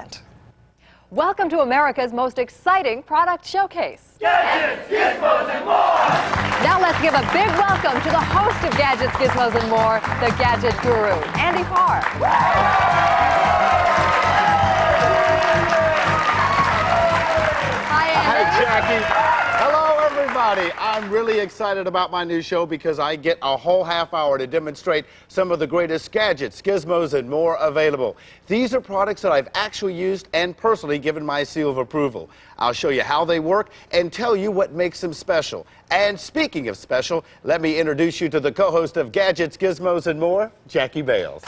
event. Welcome to America's most exciting product showcase. Gadgets, Gizmos, and more! Now let's give a big welcome to the host of Gadgets, Gizmos, and More, the gadget guru, Andy Parr. Hi, Andy. Hi, Jackie. Hello, everybody. I'm really excited about my new show because I get a whole half hour to demonstrate some of the greatest gadgets, gizmos, and more available. These are products that I've actually used and personally given my seal of approval. I'll show you how they work and tell you what makes them special. And speaking of special, let me introduce you to the co-host of Gadgets, Gizmos, and More, Jackie Bales.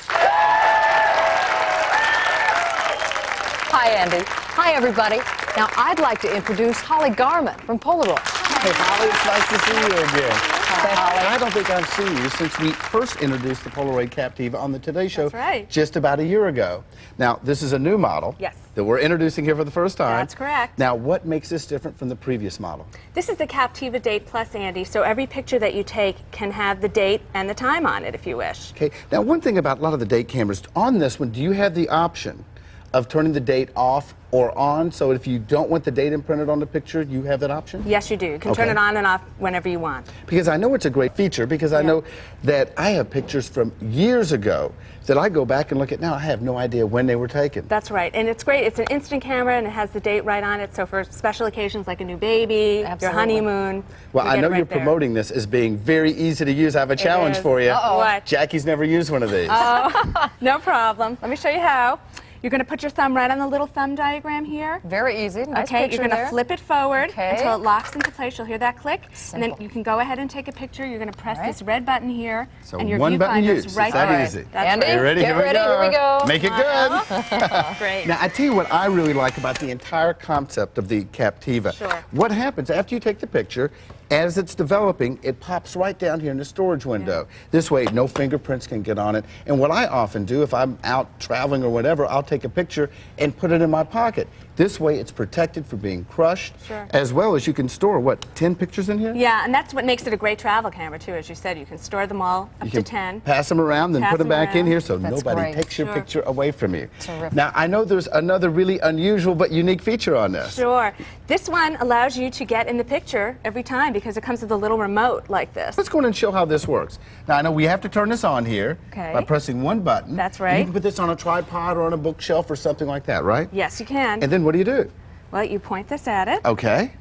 Hi, Andy. Hi, everybody. Now, I'd like to introduce Holly Garment from Polaroid. Hey, Holly, it's nice to see you again. Hi, Holly. I don't think I've seen you since we first introduced the Polaroid Captiva on the Today Show. That's right. Just about a year ago. Now, this is a new model. Yes. That we're introducing here for the first time. That's correct. Now, what makes this different from the previous model? This is the Captiva Date Plus, Andy, so every picture that you take can have the date and the time on it if you wish. Okay. Now, one thing about a lot of the date cameras, on this one, do you have the option of turning the date off or on, so if you don't want the date imprinted on the picture, you have that option? Yes, you do. You can turn it on and off whenever you want. Because I know it's a great feature, because I know that I have pictures from years ago that I go back and look at now. I have no idea when they were taken. That's right, and it's great. It's an instant camera and it has the date right on it, so for special occasions like a new baby, your honeymoon. Well, I know you're promoting this as being very easy to use. I have a challenge for you. Uh-oh. What? Jackie's never used one of these. Oh, no problem. Let me show you how. You're going to put your thumb right on the little thumb diagram here. Very easy. Nice Okay, picture you're going to flip it forward until it locks into place. You'll hear that click. Simple. And then you can go ahead and take a picture. You're going to press this red button here. So and your one button viewfinder's use. right It's that there. easy. That's Andy, right. Are you ready? get ready. Here we go. Make it good. Great. Now, I tell you what I really like about the entire concept of the Captiva. Sure. What happens after you take the picture, as it's developing, it pops right down here in the storage window. This way, no fingerprints can get on it. And what I often do, if I'm out traveling or whatever, I'll take a picture and put it in my pocket. This way, it's protected from being crushed, as well as you can store, what, 10 pictures in here? Yeah, and that's what makes it a great travel camera, too. As you said, you can store them all up to 10. Pass them around, then put them back in here so That's nobody great. takes your picture away from you. Terrific. Now, I know there's another really unusual but unique feature on this. Sure. This one allows you to get in the picture every time because it comes with a little remote like this. Let's go in and show how this works. Now, I know we have to turn this on here by pressing one button. That's And right. you can put this on a tripod or on a bookshelf or something like that, right? Yes, you can. And then what do you do? Well, you point this at it. Okay.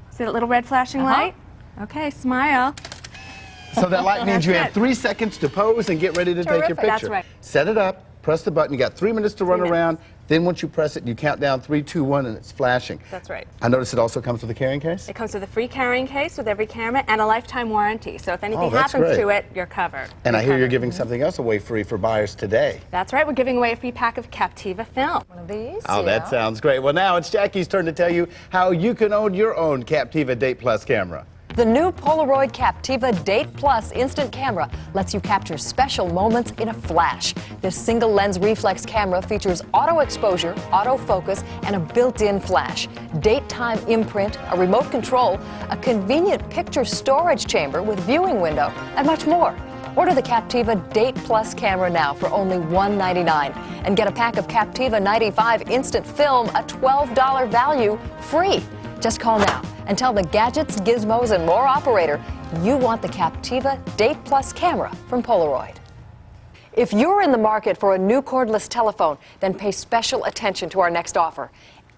See that little red flashing light? Okay, smile. So that light means you have That's 3 seconds to pose and get ready to take your Terrific. picture. That's right. Set it up, press the button. You got 3 minutes to run 3 around. Then once you press it, you count down 3, 2, 1, and it's flashing. That's right. I notice it also comes with a carrying case. It comes with a free carrying case with every camera and a lifetime warranty. So if anything that's happens great. to it, you're covered. And I hear you're giving something else away free for buyers today. That's right. We're giving away a free pack of Captiva film. One of these. Oh, that sounds great. Well, now it's Jackie's turn to tell you how you can own your own Captiva Date Plus camera. The new Polaroid Captiva Date Plus instant camera lets you capture special moments in a flash. This single lens reflex camera features auto exposure, autofocus, and a built-in flash, date time imprint, a remote control, a convenient picture storage chamber with viewing window, and much more. Order the Captiva Date Plus camera now for only $1.99 and get a pack of Captiva 95 instant film, a $12 value, free. Just call now and tell the Gadgets, Gizmos, and More operator you want the Captiva Date Plus camera from Polaroid. If you're in the market for a new cordless telephone, then pay special attention to our next offer.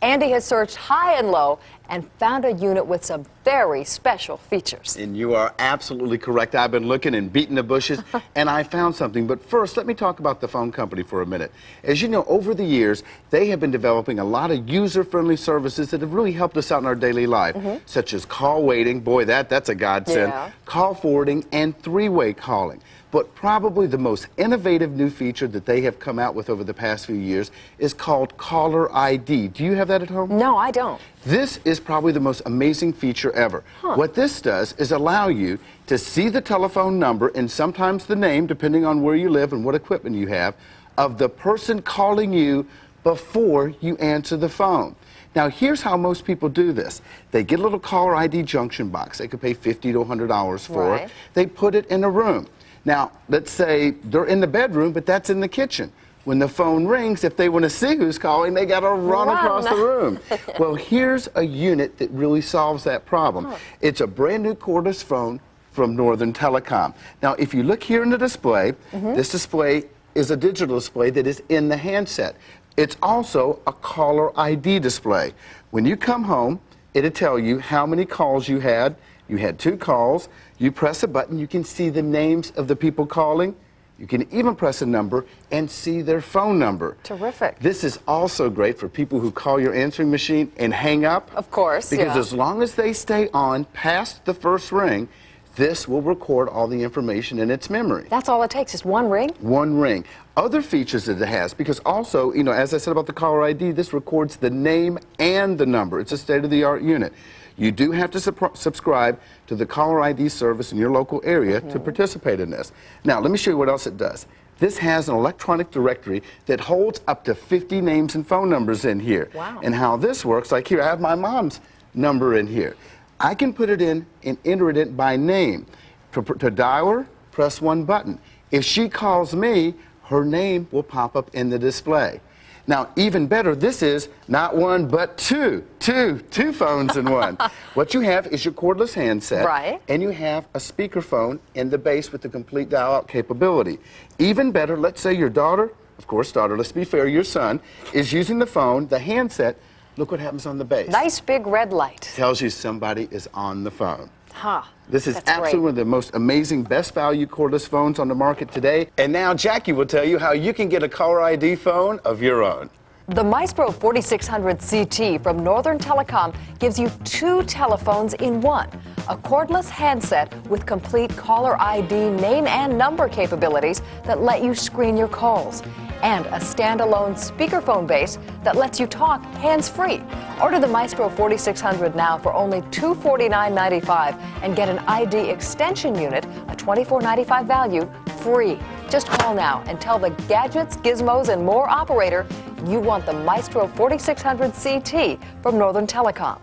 Andy has searched high and low and found a unit with some very special features. And you are absolutely correct. I've been looking and beating the bushes, and I found something. But first, let me talk about the phone company for a minute. As you know, over the years, they have been developing a lot of user-friendly services that have really helped us out in our daily life, such as call waiting, boy, that's a godsend, call forwarding, and three-way calling. But probably the most innovative new feature that they have come out with over the past few years is called Caller ID. Do you have that at home? No, I don't. This is probably the most amazing feature ever. What this does is allow you to see the telephone number and sometimes the name, depending on where you live and what equipment you have, of the person calling you before you answer the phone. Now, here's how most people do this. They get a little caller ID junction box. They could pay $50 to $100 for it. They put it in a room. Now, let's say they're in the bedroom, but that's in the kitchen. when the phone rings, if they want to see who's calling, they got to run across the room. Well, here's a unit that really solves that problem. It's a brand new cordless phone from Northern Telecom. Now, if you look here in the display, this display is a digital display that is in the handset. It's also a caller ID display. When you come home, it'll tell you how many calls you had. You had 2 calls. You press a button, you can see the names of the people calling. You can even press a number and see their phone number. Terrific. This is also great for people who call your answering machine and hang up. Of course, because as long as they stay on past the first ring, this will record all the information in its memory. That's all it takes, just one ring? One ring. Other features that it has, because also, you know, as I said about the caller ID, this records the name and the number. It's a state-of-the-art unit. You do have to subscribe to the caller ID service in your local area to participate in this. Now, let me show you what else it does. This has an electronic directory that holds up to 50 names and phone numbers in here. Wow. And how this works, like here, I have my mom's number in here. I can put it in and enter it in by name. To dial her, press one button. If she calls me, her name will pop up in the display. Now, even better, this is not one, but two phones in one. What you have is your cordless handset, right, and you have a speakerphone in the base with the complete dial-out capability. Even better, let's say your daughter, of course, daughter, let's be fair, your son, is using the phone, the handset. Look what happens on the base. Nice big red light. Tells you somebody is on the phone. Huh. This is That's absolutely great. one of the most amazing, best value cordless phones on the market today. And now Jackie will tell you how you can get a caller ID phone of your own. The MySpro 4600 CT from Northern Telecom gives you 2 telephones in one. A cordless handset with complete caller ID name and number capabilities that let you screen your calls. And a standalone speakerphone base that lets you talk hands-free. Order the MySpro 4600 now for only $249.95 and get an ID extension unit, a $24.95 value, free. Just call now and tell the Gadgets, Gizmos, and More operator you want the MySpro 4600 CT from Northern Telecom.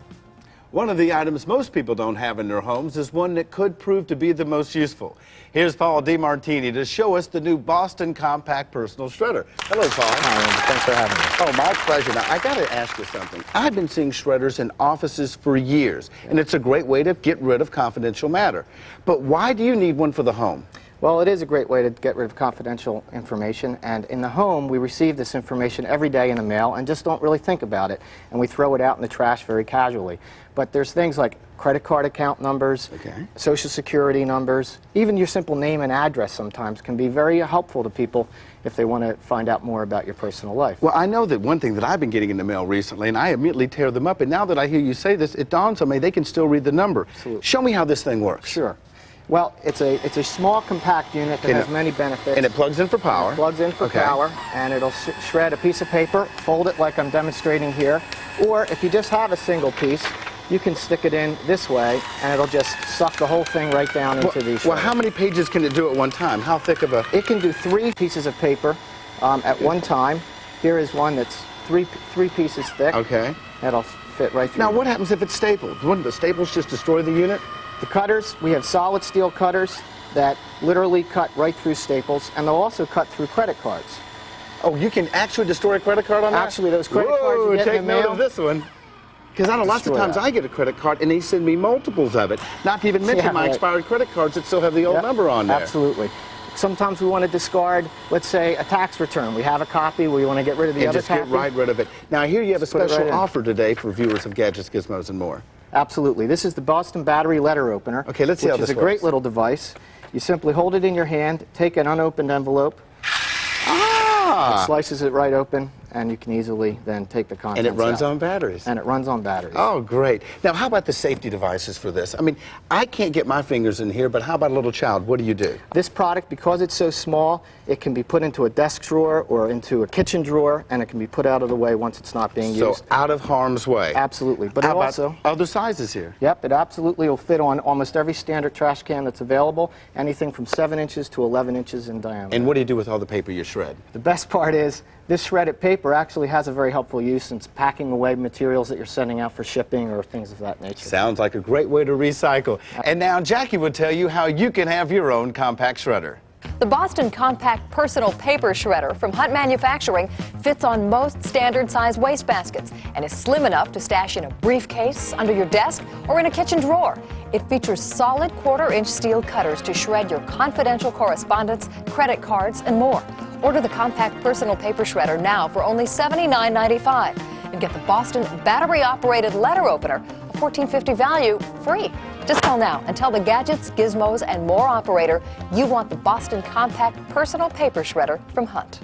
One of the items most people don't have in their homes is one that could prove to be the most useful. Here's Paul DiMartini to show us the new Boston Compact Personal Shredder. Hello, Paul. Hi, thanks for having me. Oh, my pleasure. Now, I got to ask you something. I've been seeing shredders in offices for years, and it's a great way to get rid of confidential matter. But why do you need one for the home? Well, it is a great way to get rid of confidential information, and in the home we receive this information every day in the mail and just don't really think about it, and we throw it out in the trash very casually. But there's things like credit card account numbers, social security numbers, even your simple name and address sometimes can be very helpful to people if they want to find out more about your personal life. Well, I know that one thing that I've been getting in the mail recently, and I immediately tear them up, and now that I hear you say this, it dawns on me they can still read the number. Absolutely. Show me how this thing works. Sure. Well, it's a small, compact unit that has many benefits. And it plugs in for power. It plugs in for power, and it'll shred a piece of paper, fold it like I'm demonstrating here, or if you just have a single piece, you can stick it in this way, and it'll just suck the whole thing right down into the shredder. Well, how many pages can it do at one time? How thick of a... It can do 3 pieces of paper at one time. Here is one that's three pieces thick. Okay. That'll fit right through. Now, what happens if it's stapled? Wouldn't the staples just destroy the unit? The cutters, we have solid steel cutters that literally cut right through staples, and they'll also cut through credit cards. Oh, you can actually destroy a credit card on that? Actually, those credit cards you get take in the mail, note of this one. Because I know lots of times I get a credit card and they send me multiples of it. Not to even mention my expired credit cards that still have the old number on there. Absolutely. Sometimes we want to discard, let's say, a tax return. We have a copy, we want to get rid of the other copy. And just get right rid of it. Now, here you have a special offer today for viewers of Gadgets, Gizmos, and More. Absolutely. This is the Boston Battery Letter Opener. Okay, let's see how this works. Which is a great little device. You simply hold it in your hand, take an unopened envelope, it slices it right open, and you can easily then take the contents out. And it runs on batteries. And it runs on batteries. Oh, great. Now, how about the safety devices for this? I mean, I can't get my fingers in here, but how about a little child? What do you do? This product, because it's so small, it can be put into a desk drawer or into a kitchen drawer, and it can be put out of the way once it's not being used. So out of harm's way. Absolutely. But how it also... about other sizes here? Yep, it absolutely will fit on almost every standard trash can that's available, anything from 7 inches to 11 inches in diameter. And what do you do with all the paper you shred? The best part is, this shredded paper actually has a very helpful use in packing away materials that you're sending out for shipping or things of that nature. Sounds like a great way to recycle. And now Jackie will tell you how you can have your own compact shredder. The Boston Compact Personal Paper Shredder from Hunt Manufacturing fits on most standard size wastebaskets and is slim enough to stash in a briefcase, under your desk, or in a kitchen drawer. It features solid 1/4-inch steel cutters to shred your confidential correspondence, credit cards, and more. Order the Compact Personal Paper Shredder now for only $79.95 and get the Boston battery-operated letter opener, a $14.50 value, free. Just call now and tell the Gadgets, Gizmos, and More operator you want the Boston Compact Personal Paper Shredder from Hunt.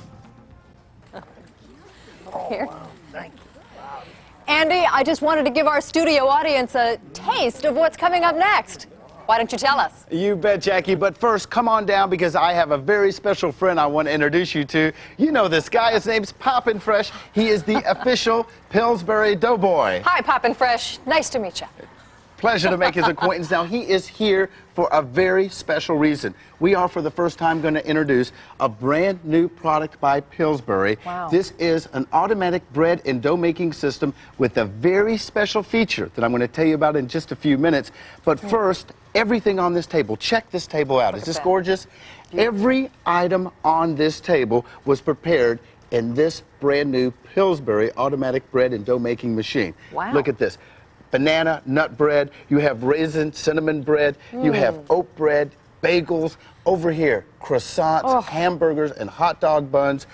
Here. Thank you. Andy, I just wanted to give our studio audience a taste of what's coming up next. Why don't you tell us? You bet, Jackie. But first, come on down because I have a very special friend I want to introduce you to. You know this guy. His name's Poppin' Fresh. He is the official Pillsbury Doughboy. Hi, Poppin' Fresh. Nice to meet you. Pleasure to make his acquaintance. Now, he is here for a very special reason. We are, for the first time, going to introduce a brand new product by Pillsbury. Wow. This is an automatic bread and dough making system with a very special feature that I'm going to tell you about in just a few minutes. But first, everything on this table. Check this table out. Is this gorgeous? Every item on this table was prepared in this brand new Pillsbury automatic bread and dough making machine. Wow. Look at this. Banana nut bread, you have raisin cinnamon bread, you have oat bread, bagels, over here croissants, hamburgers, and hot dog buns.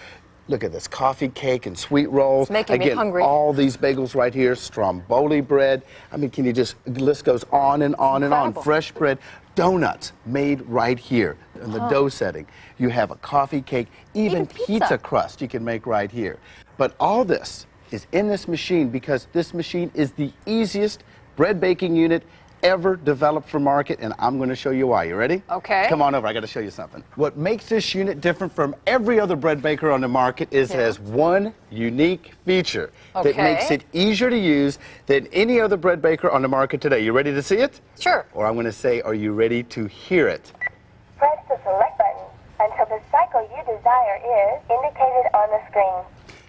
Look at this, coffee cake and sweet rolls. It's making me Again, hungry. all these bagels right here, stromboli bread. I mean, can you just, the list goes on and on and on. Incredible. Fresh bread, donuts made right here in the dough setting. You have a coffee cake, even pizza crust you can make right here. But all this is in this machine because this machine is the easiest bread baking unit ever developed for market, and I'm going to show you why. You ready? Okay. Come on over. I got to show you something. What makes this unit different from every other bread baker on the market is it has one unique feature that makes it easier to use than any other bread baker on the market today. You ready to see it? Sure. Or I'm going to say, are you ready to hear it? Press the select button until the cycle you desire is indicated on the screen.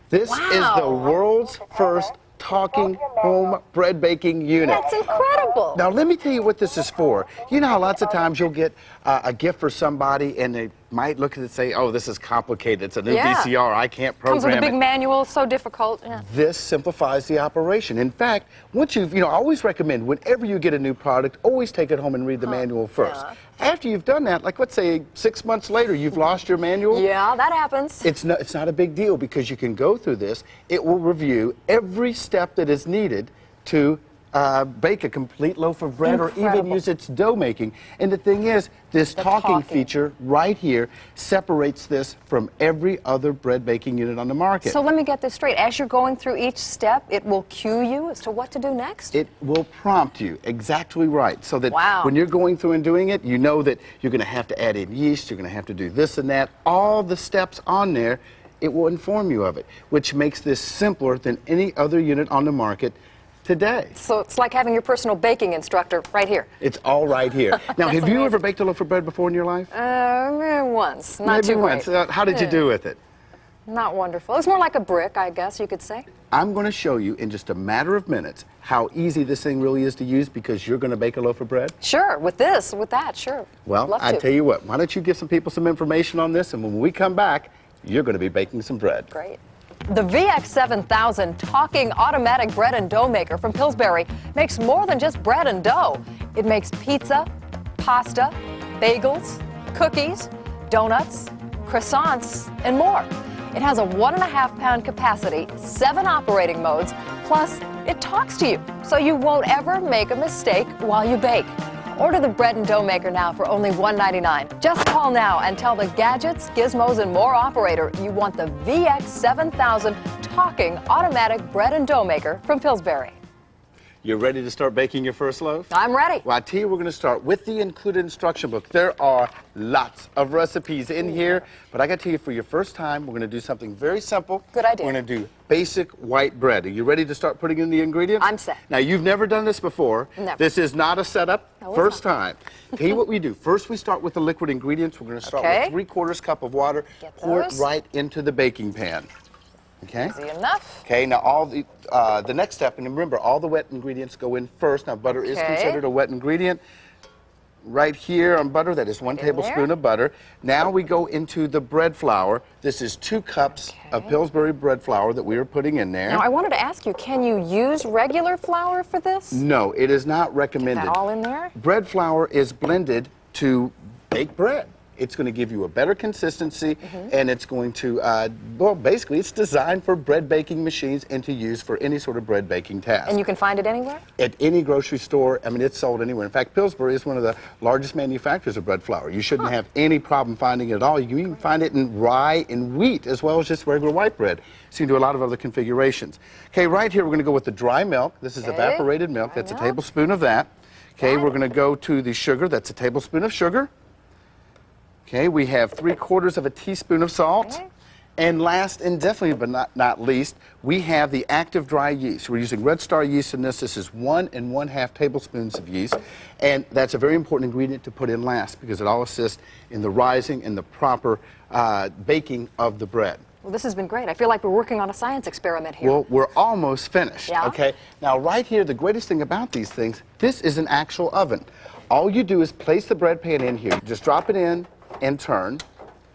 This is the world's first talking home bread baking unit. That's incredible. Now, let me tell you what this is for. You know how lots of times you'll get a gift for somebody and they might look at it and say, oh, this is complicated. It's a new VCR. I can't program it. Comes with a big manual, so difficult. Yeah. This simplifies the operation. In fact, once you've, I always recommend whenever you get a new product, always take it home and read the manual first. After you've done that, like let's say 6 months later, you've lost your manual. Yeah, that happens. It's not a big deal because you can go through this. It will review every step that is needed to bake a complete loaf of bread or even use its dough making. And the thing is, this talking feature right here separates this from every other bread baking unit on the market. So let me get this straight. As you're going through each step, it will cue you as to what to do next? It will prompt you exactly right so that Wow. when you're going through and doing it, you know that you're going to have to add in yeast, you're going to have to do this and that. All the steps on there, it will inform you of it, which makes this simpler than any other unit on the market today. So it's like having your personal baking instructor right here. It's all right here. Now, have you ever baked a loaf of bread before in your life? Once. Not Maybe too once. great. How did you do with it? Not wonderful. It was more like a brick, I guess you could say. I'm going to show you in just a matter of minutes how easy this thing really is to use because you're going to bake a loaf of bread. Sure, with this, with that, sure. Well, Love I to. tell you what, why don't you give some people some information on this, and when we come back, you're going to be baking some bread. Great. The VX7000 talking automatic bread and dough maker from Pillsbury makes more than just bread and dough. It makes pizza, pasta, bagels, cookies, donuts, croissants, and more. It has a 1.5-pound capacity, 7 operating modes, plus it talks to you, so you won't ever make a mistake while you bake. Order the bread and dough maker now for only $1.99. Just call now and tell the Gadgets, Gizmos, and More operator you want the VX7000 talking automatic bread and dough maker from Pillsbury. You ready to start baking your first loaf? I'm ready. Well, I tell you, we're going to start with the included instruction book. There are lots of recipes in here, but I got to tell you, for your first time, we're going to do something very simple. Good idea. We're going to do basic white bread. Are you ready to start putting in the ingredients? I'm set. Now, you've never done this before. Never. This is not a setup. No, it's First not. time. Tell you what we do. First, we start with the liquid ingredients. We're going to start with 3/4 cup of water. Get Pour it those. right into the baking pan. Okay? Easy enough. Okay, now all the next step, and remember, all the wet ingredients go in first. Now, butter is Okay. considered a wet ingredient. right here on butter. That is 1 tablespoon of butter. Now we go into the bread flour. This is 2 cups of Pillsbury bread flour that we are putting in there. Now, I wanted to ask you, can you use regular flour for this? No, it is not recommended. Get that all in there? Bread flour is blended to bake bread. It's going to give you a better consistency, and it's going to, well, basically, it's designed for bread baking machines and to use for any sort of bread baking task. And you can find it anywhere? At any grocery store. I mean, it's sold anywhere. In fact, Pillsbury is one of the largest manufacturers of bread flour. You shouldn't have any problem finding it at all. You can even find it in rye and wheat as well as just regular white bread. So you can do a lot of other configurations. Okay, right here we're going to go with the dry milk. This is evaporated milk. That's a tablespoon of that. Okay, we're going to go to the sugar. That's a tablespoon of sugar. Okay, we have 3/4 of a teaspoon of salt. And last, and definitely but not least, we have the active dry yeast. We're using Red Star yeast in this. This is 1 1/2 tablespoons of yeast. And that's a very important ingredient to put in last because it all assists in the rising and the proper baking of the bread. Well, this has been great. I feel like we're working on a science experiment here. Well, we're almost finished, Yeah? okay? Now, right here, the greatest thing about these things, this is an actual oven. All you do is place the bread pan in here. Just drop it in and turn.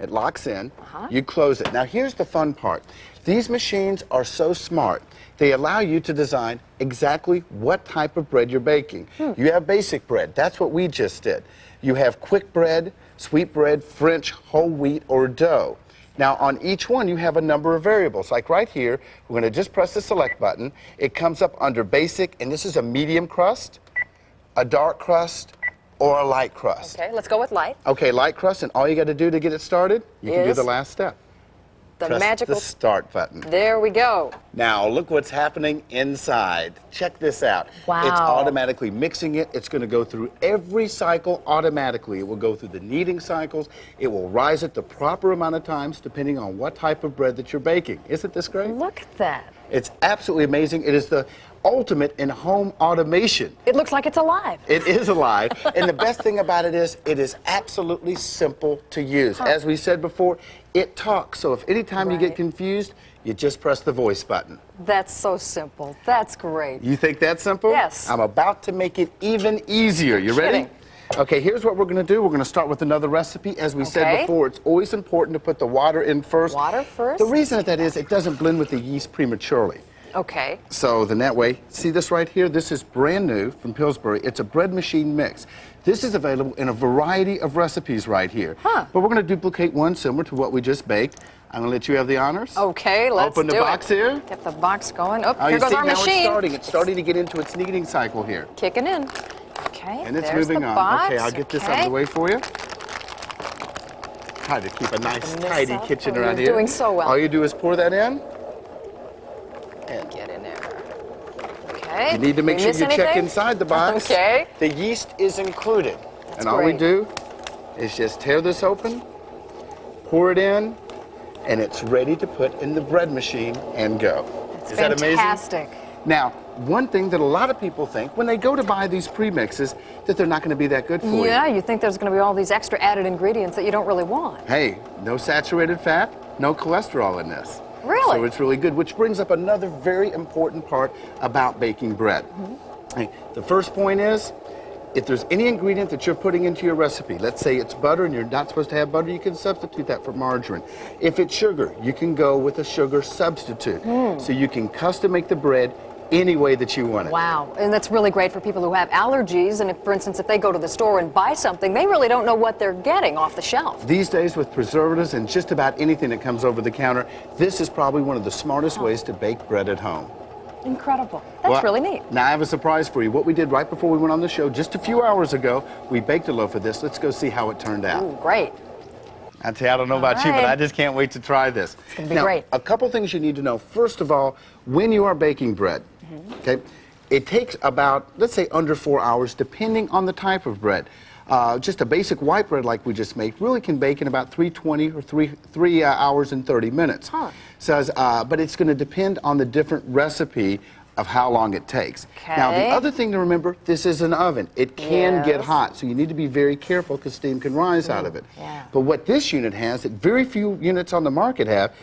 It locks in. You close it. Now, here's the fun part. These machines are so smart. They allow you to design exactly what type of bread you're baking. You have basic bread. That's what we just did. You have quick bread, sweet bread, French, whole wheat, or dough. Now, on each one, you have a number of variables. Like right here, we're going to just press the select button. It comes up under basic, and this is a medium crust, a dark crust, or a light crust. Okay, let's go with light. Okay, light crust, and all you got to do to get it started, you can do the last step. The Press magical the start button. There we go. Now, look what's happening inside. Check this out. Wow. It's automatically mixing it. It's going to go through every cycle automatically. It will go through the kneading cycles. It will rise it the proper amount of times depending on what type of bread that you're baking. Isn't this great? Look at that. It's absolutely amazing. It is the ultimate in home automation. It looks like it's alive. It is alive. And the best thing about it is absolutely simple to use. As we said before, it talks. So if anytime you get confused, you just press the voice button. That's so simple. That's great. You think that's simple? Yes. I'm about to make it even easier. You ready? Okay, here's what we're going to do. We're going to start with another recipe. As we said before, it's always important to put the water in first. Water first? The reason that is, it doesn't blend with the yeast prematurely. Okay. So then that way, see this right here? This is brand new from Pillsbury. It's a bread machine mix. This is available in a variety of recipes right here. But we're going to duplicate one similar to what we just baked. I'm going to let you have the honors. Okay, let's Open the box here. Get the box going. Oh, Oh, here you goes see, our now machine. It's starting to get into its kneading cycle here. Kicking in. Okay, And it's there's moving the on. box. Okay, I'll get this out of the way for you. Try to keep a nice, tidy kitchen around here. You're doing so well. All you do is pour that in. And get in there. Okay. You need to make sure you check inside the box. Okay. The yeast is included. And all we do is just tear this open, pour it in, and it's ready to put in the bread machine and go. It's Is that amazing? fantastic. Now, one thing that a lot of people think when they go to buy these premixes that they're not going to be that good for you. Yeah, you think there's going to be all these extra added ingredients that you don't really want. Hey, no saturated fat, no cholesterol in this. Really? So it's really good, which brings up another very important part about baking bread. Hey, the first point is, if there's any ingredient that you're putting into your recipe, let's say it's butter and you're not supposed to have butter, you can substitute that for margarine. If it's sugar, you can go with a sugar substitute. So you can custom make the bread any way that you want it. Wow, and that's really great for people who have allergies, and if, for instance, if they go to the store and buy something, they really don't know what they're getting off the shelf. These days with preservatives and just about anything that comes over the counter, this is probably one of the smartest ways to bake bread at home. Incredible. That's really neat. Now I have a surprise for you. What we did right before we went on the show, just a few hours ago, we baked a loaf of this. Let's go see how it turned out. Ooh, great. I tell you, I don't know about you, but I just can't wait to try this. It's going to be great. A couple things you need to know. First of all, when you are baking bread, okay, it takes about, let's say, under 4 hours, depending on the type of bread. Just a basic white bread like we just made really can bake in about 320 or 3 hours and 30 minutes. So, but it's going to depend on the different recipe of how long it takes. Now, the other thing to remember, this is an oven. It can get hot, so you need to be very careful because steam can rise out of it. But what this unit has that very few units on the market have,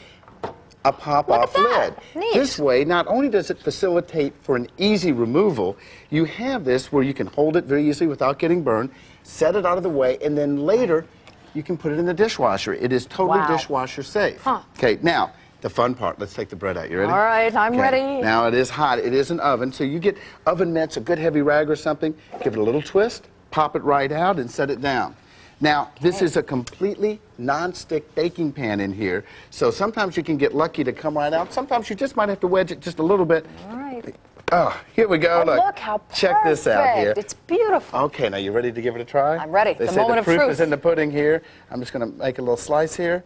a pop-off lid. Neat. This way, not only does it facilitate for an easy removal, you have this where you can hold it very easily without getting burned, set it out of the way, and then later you can put it in the dishwasher. It is totally dishwasher safe. Okay, now, the fun part. Let's take the bread out. You ready? All right, I'm ready. Now, it is hot. It is an oven, so you get oven mitts, a good heavy rag or something, give it a little twist, pop it right out, and set it down. Now, this is a completely non-stick baking pan in here, so sometimes you can get lucky to come right out. Sometimes you just might have to wedge it just a little bit. All right. Oh, here we go. Oh, look how perfect. Check this out here. It's beautiful. Okay, now you ready to give it a try? I'm ready. They The say moment the of proof truth. is in the pudding here. I'm just going to make a little slice here.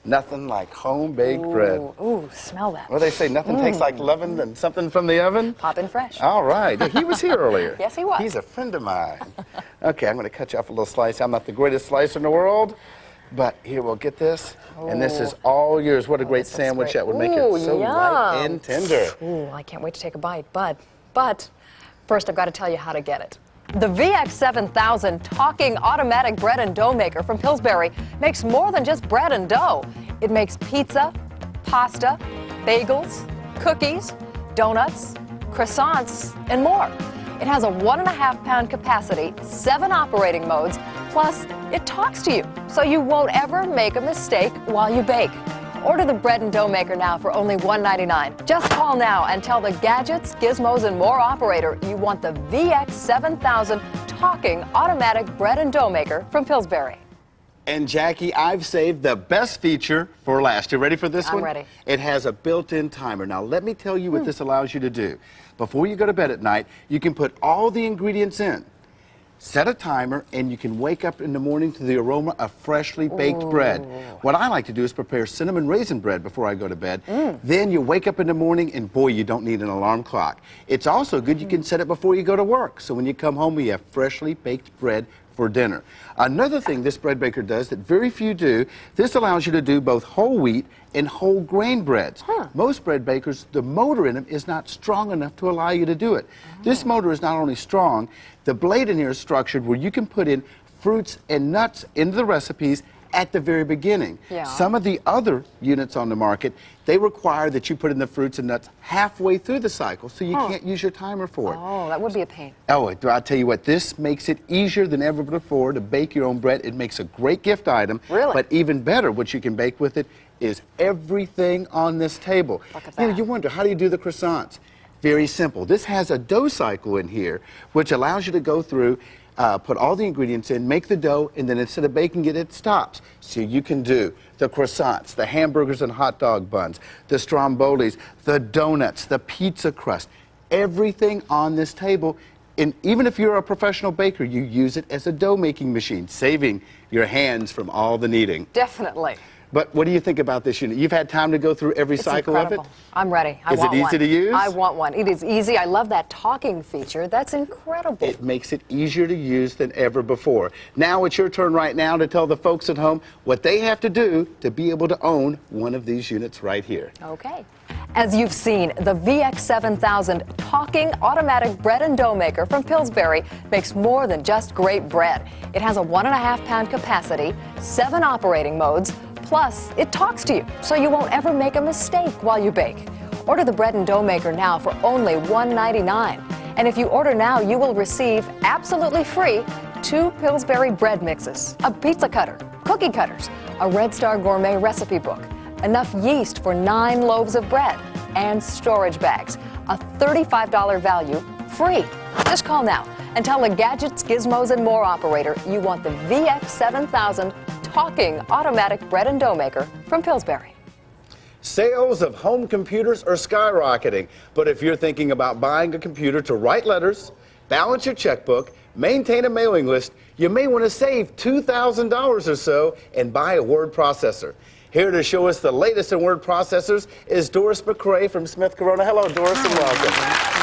Nothing like home-baked bread. Ooh, smell that. Well, they say nothing tastes like loving than something from the oven. Poppin' fresh. All right. He was here earlier. Yes, he was. He's a friend of mine. Okay, I'm going to cut you off a little slice. I'm not the greatest slicer in the world, but here, we'll get this. And this is all yours. What a great sandwich that would make it so light and tender. Ooh, I can't wait to take a bite. But first, I've got to tell you how to get it. The VX7000 talking automatic bread and dough maker from Pillsbury makes more than just bread and dough. It makes pizza, pasta, bagels, cookies, donuts, croissants, and more. It has a 1.5-pound capacity, 7 operating modes, plus it talks to you, so you won't ever make a mistake while you bake. Order the bread and dough maker now for only $1.99. Just call now and tell the Gadgets, Gizmos, and More operator you want the VX7000 talking automatic bread and dough maker from Pillsbury. And Jackie, I've saved the best feature for last. You ready for this one? I'm ready. It has a built-in timer. Now, let me tell you what this allows you to do. Before you go to bed at night, you can put all the ingredients in. Set a timer, and you can wake up in the morning to the aroma of freshly baked bread. What I like to do is prepare cinnamon raisin bread before I go to bed. Then you wake up in the morning, and boy, you don't need an alarm clock. It's also good you can set it before you go to work, so when you come home, you have freshly baked bread for dinner. Another thing this bread baker does that very few do, this allows you to do both whole wheat and whole grain breads. Most bread bakers, the motor in them is not strong enough to allow you to do it. This motor is not only strong, the blade in here is structured where you can put in fruits and nuts into the recipes at the very beginning. Some of the other units on the market, they require that you put in the fruits and nuts halfway through the cycle, so you can't use your timer for it. Oh, that would be a pain. Oh, I'll tell you what, this makes it easier than ever before to bake your own bread. It makes a great gift item. Really? But even better, what you can bake with it is everything on this table. Look at You know, that. you wonder, how do you do the croissants? Very simple. This has a dough cycle in here, which allows you to go through, put all the ingredients in, make the dough, and then instead of baking it, it stops. So you can do the croissants, the hamburgers and hot dog buns, the strombolis, the donuts, the pizza crust, everything on this table. And even if you're a professional baker, you use it as a dough making machine, saving your hands from all the kneading. Definitely. But what do you think about this unit? You've had time to go through every It's cycle incredible. of it? I'm ready. I Is it want easy one. to use? I want one. It is easy. I love that talking feature. That's incredible. It makes it easier to use than ever before. Now it's your turn right now to tell the folks at home what they have to do to be able to own one of these units right here. Okay. As you've seen, the VX7000 talking automatic bread and dough maker from Pillsbury makes more than just great bread. It has a 1.5-pound capacity, 7 operating modes, plus it talks to you, so you won't ever make a mistake while you bake. Order the bread and dough maker now for only $1.99. And if you order now, you will receive absolutely free 2 Pillsbury bread mixes, a pizza cutter, cookie cutters, a Red Star Gourmet recipe book, enough yeast for 9 loaves of bread, and storage bags, a $35 value, free. Just call now and tell the Gadgets, Gizmos, and More operator you want the VX7000 talking automatic bread and dough maker from Pillsbury. Sales of home computers are skyrocketing, but if you're thinking about buying a computer to write letters, balance your checkbook, maintain a mailing list, you may want to save $2,000 or so and buy a word processor. Here to show us the latest in word processors is Doris McCrae from Smith Corona. Hello, Doris, and welcome.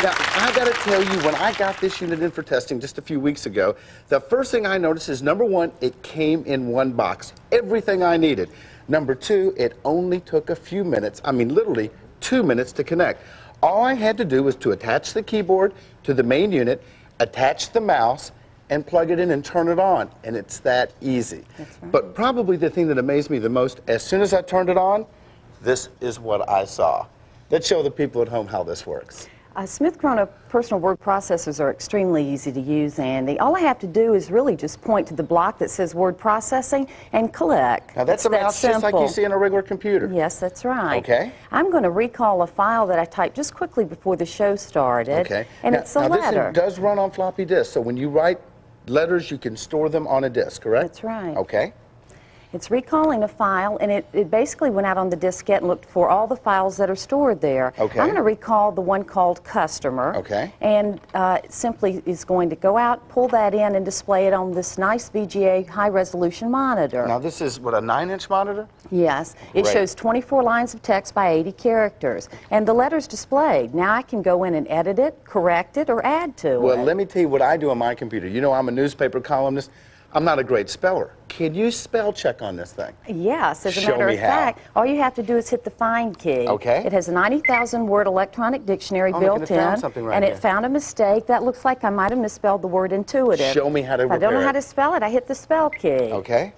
Now, I got to tell you, when I got this unit in for testing just a few weeks ago, the first thing I noticed is, number one, it came in one box. Everything I needed. Number two, it only took a few minutes, I mean literally 2 minutes to connect. All I had to do was to attach the keyboard to the main unit, attach the mouse, and plug it in and turn it on, and it's that easy. But probably the thing that amazed me the most, as soon as I turned it on, this is what I saw. Let's show the people at home how this works. Smith Corona personal word processors are extremely easy to use, Andy. All I have to do is really just point to the block that says word processing and click. Now that's a mouse just like you see on a regular computer. Yes, that's right. Okay. I'm going to recall a file that I typed just quickly before the show started. Okay. And now, it's a now letter. This does run on floppy disk, so when you write letters, you can store them on a disk, correct? That's right. Okay. It's recalling a file, and it basically went out on the diskette and looked for all the files that are stored there. Okay. I'm going to recall the one called customer. Okay. And it simply is going to go out, pull that in, and display it on this nice VGA high-resolution monitor. Now this is, what, a 9-inch monitor? Yes. It Great. shows 24 lines of text by 80 characters. And the letter's displayed. Now I can go in and edit it, correct it, or add to it. Well, let me tell you what I do on my computer. You know, I'm a newspaper columnist. I'm not a great speller. Can you spell check on this thing? Yes, as a Show matter me of how. fact, all you have to do is hit the find key. Okay. It has a 90,000 word electronic dictionary Oh, built look, in, it found something right and there. it found a mistake. That looks like I might have misspelled the word intuitive. Show me how to If I don't know repair how it. to spell it, I hit the spell key. Okay.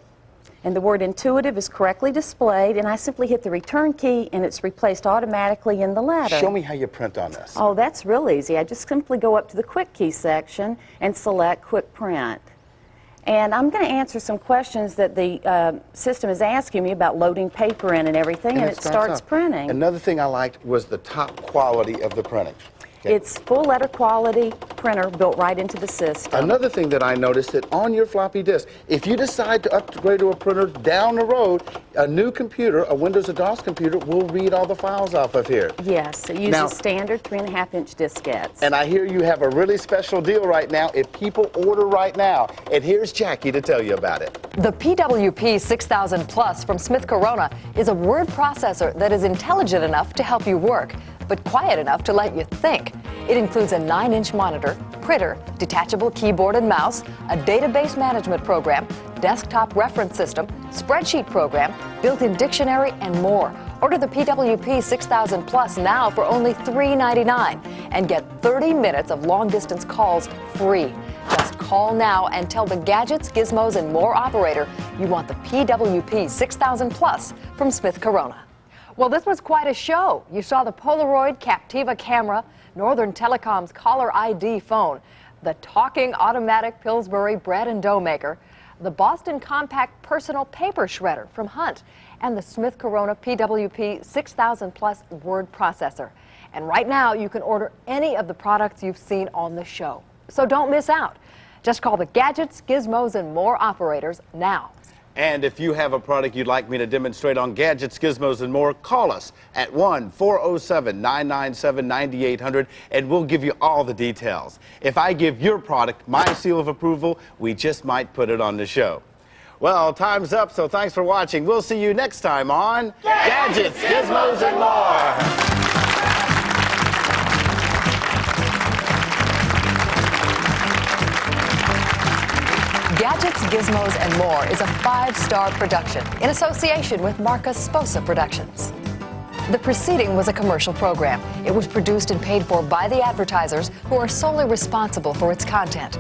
And the word intuitive is correctly displayed, and I simply hit the return key, and it's replaced automatically in the letter. Show me how you print on this. Oh, that's real easy. I just simply go up to the quick key section and select quick print. And I'm going to answer some questions that the system is asking me about loading paper in and everything, and it starts up. printing. Another thing I liked was the top quality of the printing. Okay. It's full letter quality printer built right into the system. Another thing that I noticed that on your floppy disk, if you decide to upgrade to a printer down the road, a new computer, a Windows or DOS computer, will read all the files off of here. Yes, it uses Now- standard 3.5-inch diskettes. And I hear you have a really special deal right now if people order right now. And here's Jackie to tell you about it. The PWP 6000 Plus from Smith Corona is a word processor that is intelligent enough to help you work, but quiet enough to let you think. It includes a 9-inch monitor, printer, detachable keyboard and mouse, a database management program, desktop reference system, spreadsheet program, built-in dictionary, and more. Order the PWP 6000 Plus now for only $3.99 and get 30 minutes of long-distance calls free. Just call now and tell the Gadgets, Gizmos, and More operator you want the PWP 6000 Plus from Smith Corona. Well, this was quite a show. You saw the Polaroid Captiva camera, Northern Telecom's caller ID phone, the talking automatic Pillsbury bread and dough maker, the Boston Compact personal paper shredder from Hunt, and the Smith Corona PWP 6000 Plus word processor. And right now, you can order any of the products you've seen on the show. So don't miss out. Just call the Gadgets, Gizmos, and More operators now. And if you have a product you'd like me to demonstrate on Gadgets, Gizmos, and More, call us at 1-407-997-9800 and we'll give you all the details. If I give your product my seal of approval, we just might put it on the show. Well, time's up, so thanks for watching. We'll see you next time on Gadgets, Gizmos, and More. Gadgets, Gizmos, and More is a 5-star production in association with Marcus Sposa Productions. The preceding was a commercial program. It was produced and paid for by the advertisers who are solely responsible for its content.